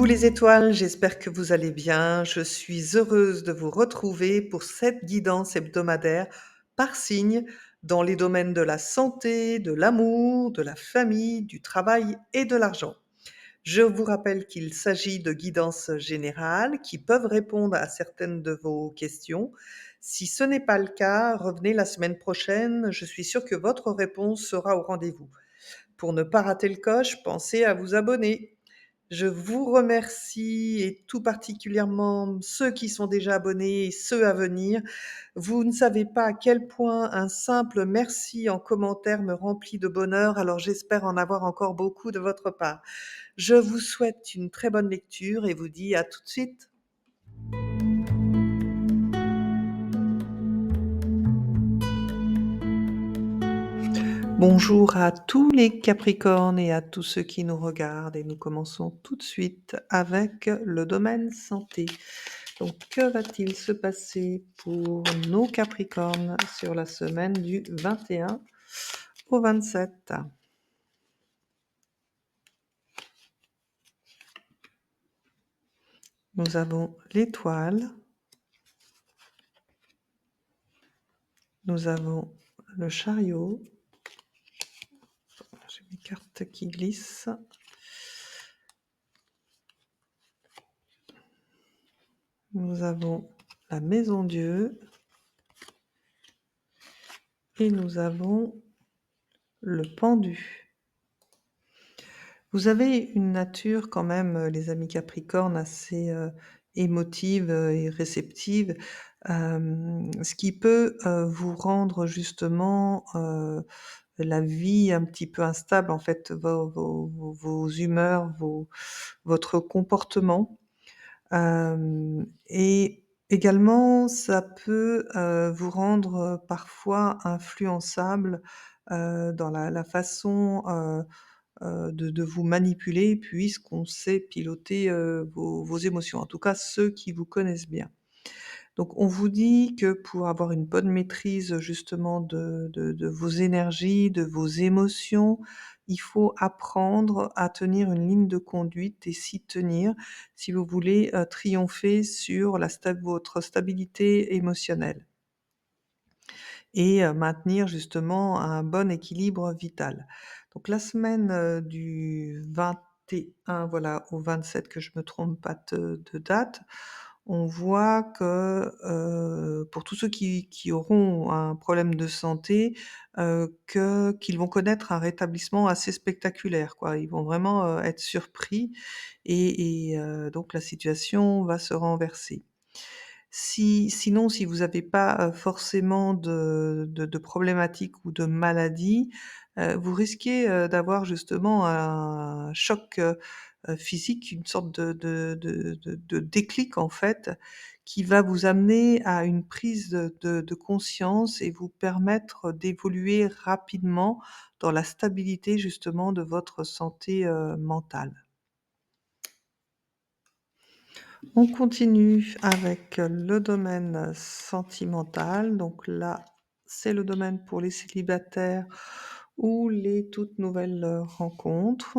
les étoiles, j'espère que vous allez bien. Je suis heureuse de vous retrouver pour cette guidance hebdomadaire par signe dans les domaines de la santé, de l'amour, de la famille, du travail et de l'argent. Je vous rappelle qu'il s'agit de guidances générales qui peuvent répondre à certaines de vos questions. Si ce n'est pas le cas, revenez la semaine prochaine. Je suis sûre que votre réponse sera au rendez-vous. Pour ne pas rater le coche, pensez à vous abonner. Je vous remercie et tout particulièrement ceux qui sont déjà abonnés et ceux à venir. Vous ne savez pas à quel point un simple merci en commentaire me remplit de bonheur, alors j'espère en avoir encore beaucoup de votre part. Je vous souhaite une très bonne lecture et vous dis à tout de suite. Bonjour à tous les Capricornes et à tous ceux qui nous regardent et nous commençons tout de suite avec le domaine santé. Donc, que va-t-il se passer pour nos Capricornes sur la semaine du 21 au 27? Nous avons l'étoile, nous avons le chariot, j'ai mes cartes qui glissent, nous avons la maison Dieu et nous avons le pendu. Vous avez une nature quand même, les amis Capricornes, assez émotive et réceptive, ce qui peut vous rendre justement la vie un petit peu instable, en fait, vos humeurs, votre comportement. Et également, ça peut vous rendre parfois influençable dans la façon de vous manipuler puisqu'on sait piloter vos émotions, en tout cas ceux qui vous connaissent bien. Donc on vous dit que pour avoir une bonne maîtrise justement de vos énergies, de vos émotions, il faut apprendre à tenir une ligne de conduite et s'y tenir si vous voulez triompher sur votre stabilité émotionnelle et maintenir justement un bon équilibre vital. Donc la semaine du 21 voilà, au 27, que je me trompe pas de date, on voit que pour tous ceux qui auront un problème de santé, qu'ils vont connaître un rétablissement assez spectaculaire, quoi. Ils vont vraiment être surpris et donc la situation va se renverser. Sinon, si vous n'avez pas forcément de problématiques ou de maladies, vous risquez d'avoir justement un choc physique, une sorte de déclic en fait, qui va vous amener à une prise de conscience et vous permettre d'évoluer rapidement dans la stabilité justement de votre santé mentale. On continue avec le domaine sentimental. Donc là, c'est le domaine pour les célibataires ou les toutes nouvelles rencontres.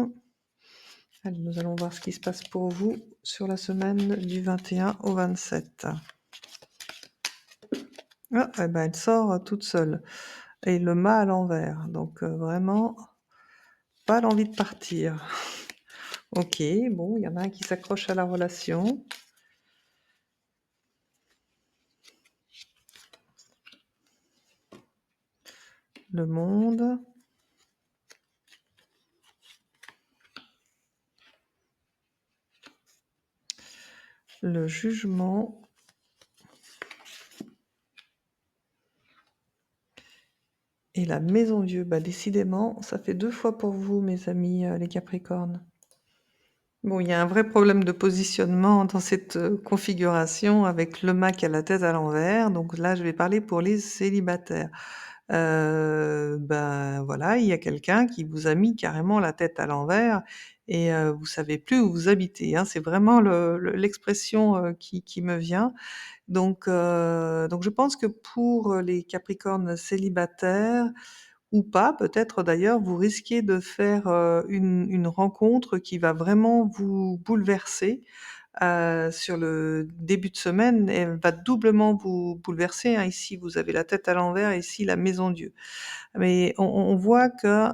Allez, nous allons voir ce qui se passe pour vous sur la semaine du 21 au 27. Ah, eh ben, elle sort toute seule. Et le mât à l'envers. Donc vraiment, pas l'envie de partir. Ok, bon, il y en a un qui s'accroche à la relation. Le monde. Le jugement. Et la maison Dieu, bah décidément, ça fait 2 fois pour vous, mes amis, les Capricornes. Bon, il y a un vrai problème de positionnement dans cette configuration avec le mât qui a la tête à l'envers. Donc là, je vais parler pour les célibataires. Ben voilà, il y a quelqu'un qui vous a mis carrément la tête à l'envers et vous savez plus où vous habitez, hein. C'est vraiment l'expression qui me vient. Donc je pense que pour les Capricornes célibataires, ou pas peut-être d'ailleurs, vous risquez de faire, une rencontre qui va vraiment vous bouleverser, sur le début de semaine. Elle va doublement vous bouleverser, hein. Ici, vous avez la tête à l'envers, ici la maison Dieu. Mais on voit que,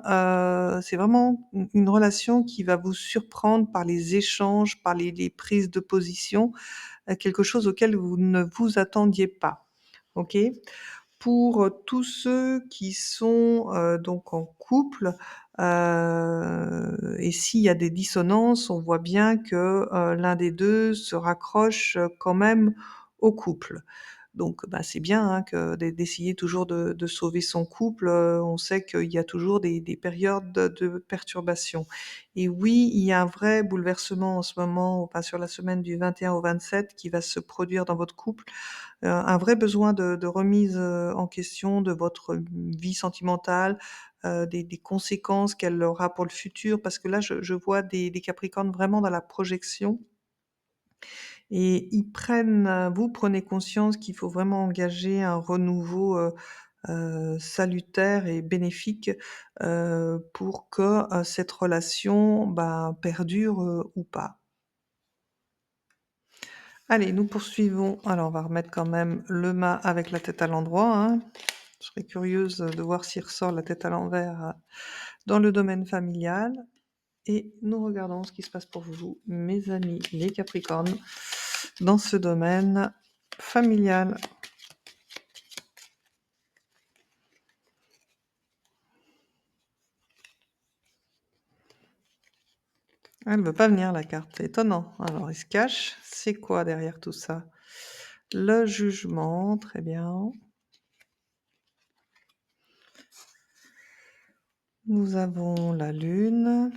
c'est vraiment une relation qui va vous surprendre par les échanges, par les prises de position, quelque chose auquel vous ne vous attendiez pas. OK? Pour, tous ceux qui sont, donc en couple, et s'il y a des dissonances, on voit bien que, l'un des 2 se raccroche, quand même au couple. Donc bah, c'est bien, hein, que d'essayer toujours de sauver son couple, on sait qu'il y a toujours des périodes de perturbation et oui, il y a un vrai bouleversement en ce moment, enfin sur la semaine du 21 au 27 qui va se produire dans votre couple, un vrai besoin de remise, en question de votre, vie sentimentale, des conséquences qu'elle aura pour le futur. Parce que là, je vois des capricornes vraiment dans la projection et ils prennent, vous prenez conscience qu'il faut vraiment engager un renouveau, salutaire et bénéfique, pour que, cette relation, bah, perdure, ou pas. Allez, nous poursuivons. Alors, on va remettre quand même le mât avec la tête à l'endroit, hein. Je serais curieuse, de voir s'il ressort la tête à l'envers, dans le domaine familial et nous regardons ce qui se passe pour vous, mes amis les Capricornes, dans ce domaine familial. Elle veut pas venir la carte, c'est étonnant. Alors il se cache. C'est quoi derrière tout ça? Le jugement, très bien. Nous avons la lune.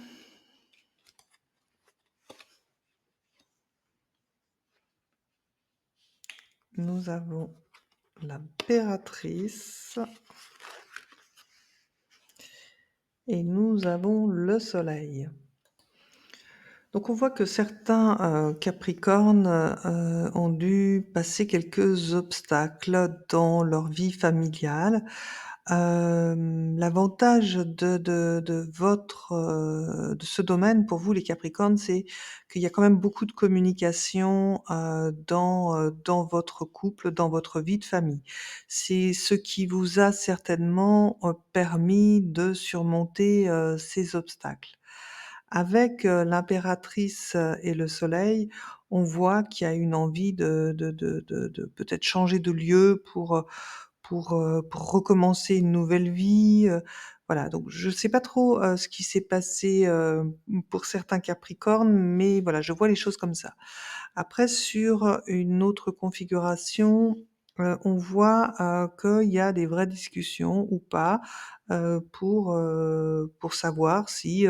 Nous avons l'impératrice. Et nous avons le soleil. Donc on voit que certains, capricornes, ont dû passer quelques obstacles dans leur vie familiale. L'avantage de votre, de ce domaine pour vous les capricornes, c'est qu'il y a quand même beaucoup de communication, dans votre couple, dans votre vie de famille. C'est ce qui vous a certainement, permis de surmonter, ces obstacles. Avec, l'impératrice, et le soleil, on voit qu'il y a une envie de peut-être changer de lieu pour recommencer une nouvelle vie, voilà. Donc je ne sais pas trop, ce qui s'est passé, pour certains capricornes, mais voilà, je vois les choses comme ça. Après sur, une autre configuration, on voit, qu'il y a des vraies discussions ou pas, pour savoir si,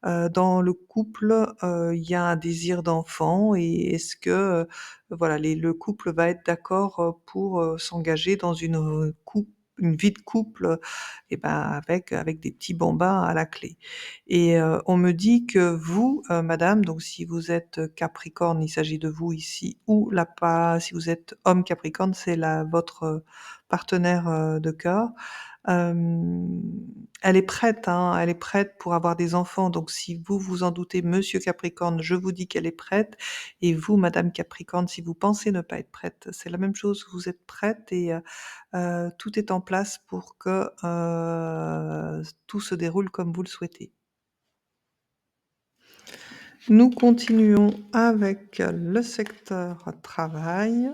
dans le couple, il y a un désir d'enfant et est-ce que, voilà, le couple va être d'accord, pour, s'engager dans une vie de couple, et ben, avec des petits bambins à la clé. Et on me dit que vous, madame, donc si vous êtes Capricorne, il s'agit de vous ici, ou la pas si vous êtes homme Capricorne, c'est votre, partenaire, de cœur. Hem, Elle est prête, hein, elle est prête pour avoir des enfants, donc si vous vous en doutez, monsieur Capricorne, je vous dis qu'elle est prête et vous, madame Capricorne, si vous pensez ne pas être prête, c'est la même chose, vous êtes prête et tout est en place pour que, tout se déroule comme vous le souhaitez. Nous continuons avec le secteur travail.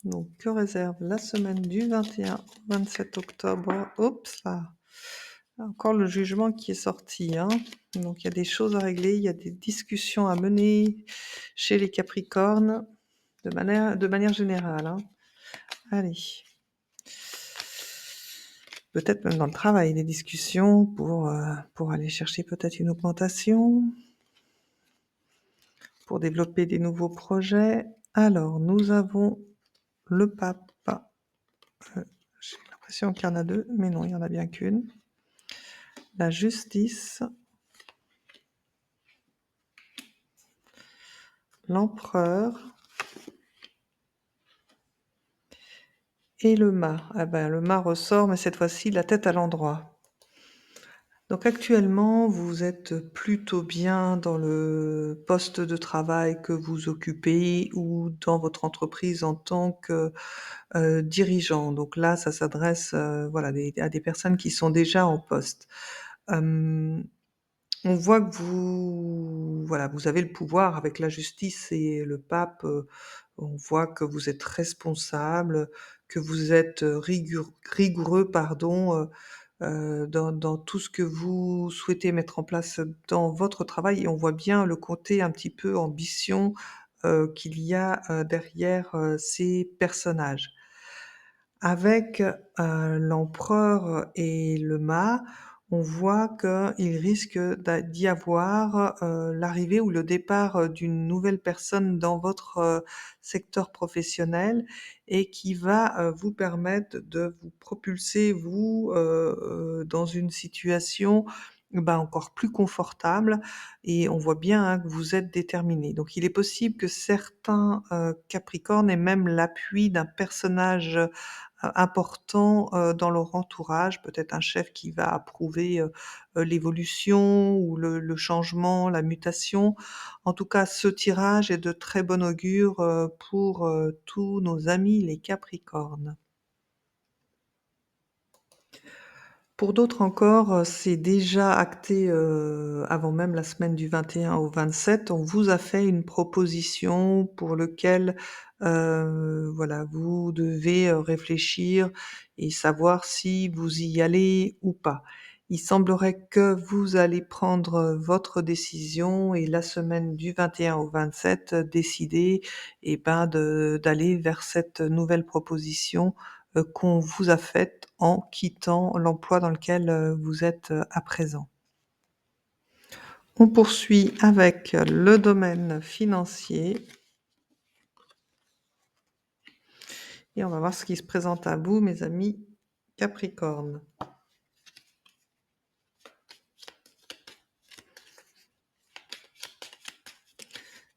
Donc que réserve la semaine du 21 au 27 octobre? Oups là! Encore le jugement qui est sorti, hein. Donc il y a des choses à régler, il y a des discussions à mener chez les capricornes de manière générale, hein. Allez. Peut-être même dans le travail, des discussions pour aller chercher peut-être une augmentation, pour développer des nouveaux projets. Alors nous avons le pape, j'ai l'impression qu'il y en a 2, mais non, il y en a bien qu'une. La justice, l'empereur et le mât. Ah ben, le mât ressort, mais cette fois-ci la tête à l'endroit. Donc actuellement, vous êtes plutôt bien dans le poste de travail que vous occupez ou dans votre entreprise en tant que, dirigeant. Donc là, ça s'adresse, voilà, à des personnes qui sont déjà en poste. Hem, on voit que vous voilà, vous avez le pouvoir avec la justice et le pape, on voit que vous êtes responsable, que vous êtes, rigoureux, pardon, dans tout ce que vous souhaitez mettre en place dans votre travail et on voit bien le côté un petit peu ambition, qu'il y a, derrière, ces personnages. Avec, l'empereur et le mât, on voit qu'il risque d'y avoir, l'arrivée ou le départ, d'une nouvelle personne dans votre, secteur professionnel et qui va, vous permettre de vous propulser vous, dans une situation, bah, encore plus confortable et on voit bien, hein, que vous êtes déterminé. Donc il est possible que certains, capricornes aient même l'appui d'un personnage, important, dans leur entourage, peut-être un chef qui va approuver, l'évolution ou le changement, la mutation. En tout cas, ce tirage est de très bon augure, pour, tous nos amis les capricornes. Pour d'autres encore, c'est déjà acté, avant même la semaine du 21 au 27. On vous a fait une proposition pour lequel, voilà, vous devez, réfléchir et savoir si vous y allez ou pas. Il semblerait que vous allez prendre, votre décision et la semaine du 21 au 27, décider et ben, d'aller vers cette nouvelle proposition qu'on vous a faite en quittant l'emploi dans lequel, vous êtes, à présent. On poursuit avec le domaine financier et on va voir ce qui se présente à vous, mes amis Capricorne.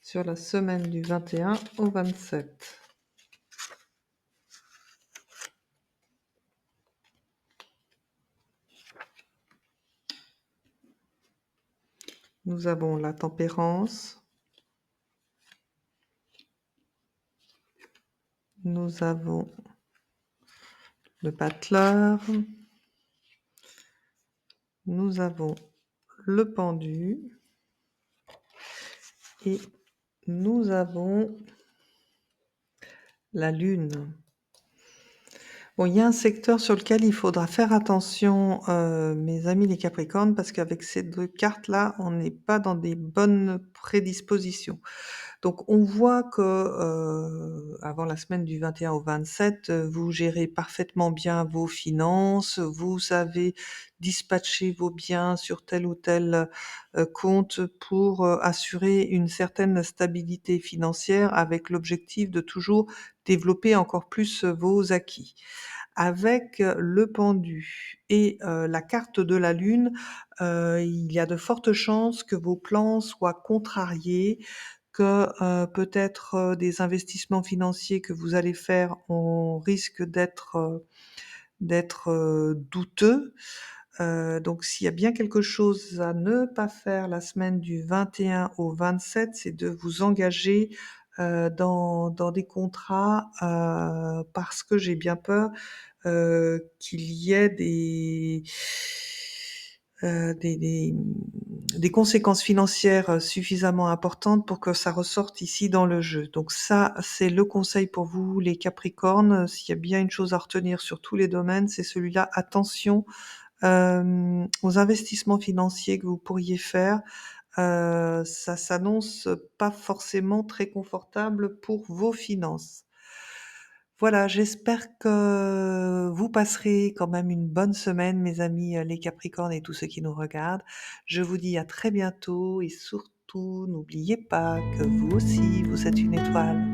Sur la semaine du 21 au 27. Nous avons la tempérance. Nous avons le battleur. Nous avons le pendu et nous avons la lune. Bon, il y a un secteur sur lequel il faudra faire attention, mes amis les Capricornes, parce qu'avec ces 2 cartes-là, on n'est pas dans des bonnes prédispositions. Donc on voit que, avant la semaine du 21 au 27, vous gérez parfaitement bien vos finances, vous savez dispatcher vos biens sur tel ou tel, compte pour, assurer une certaine stabilité financière avec l'objectif de toujours développer encore plus, vos acquis. Avec, le pendu et la carte de la lune, il y a de fortes chances que vos plans soient contrariés, que, peut-être, des investissements financiers que vous allez faire on risque d'être, douteux. Donc s'il y a bien quelque chose à ne pas faire la semaine du 21 au 27, c'est de vous engager, dans des contrats, parce que j'ai bien peur, qu'il y ait des conséquences financières, suffisamment importantes pour que ça ressorte ici dans le jeu. Donc ça, c'est le conseil pour vous les capricornes, s'il y a bien une chose à retenir sur tous les domaines, c'est celui-là. Attention, aux investissements financiers que vous pourriez faire, ça s'annonce pas forcément très confortable pour vos finances. Voilà, j'espère que vous passerez quand même une bonne semaine, mes amis, les Capricornes et tous ceux qui nous regardent. Je vous dis à très bientôt et surtout n'oubliez pas que vous aussi, vous êtes une étoile.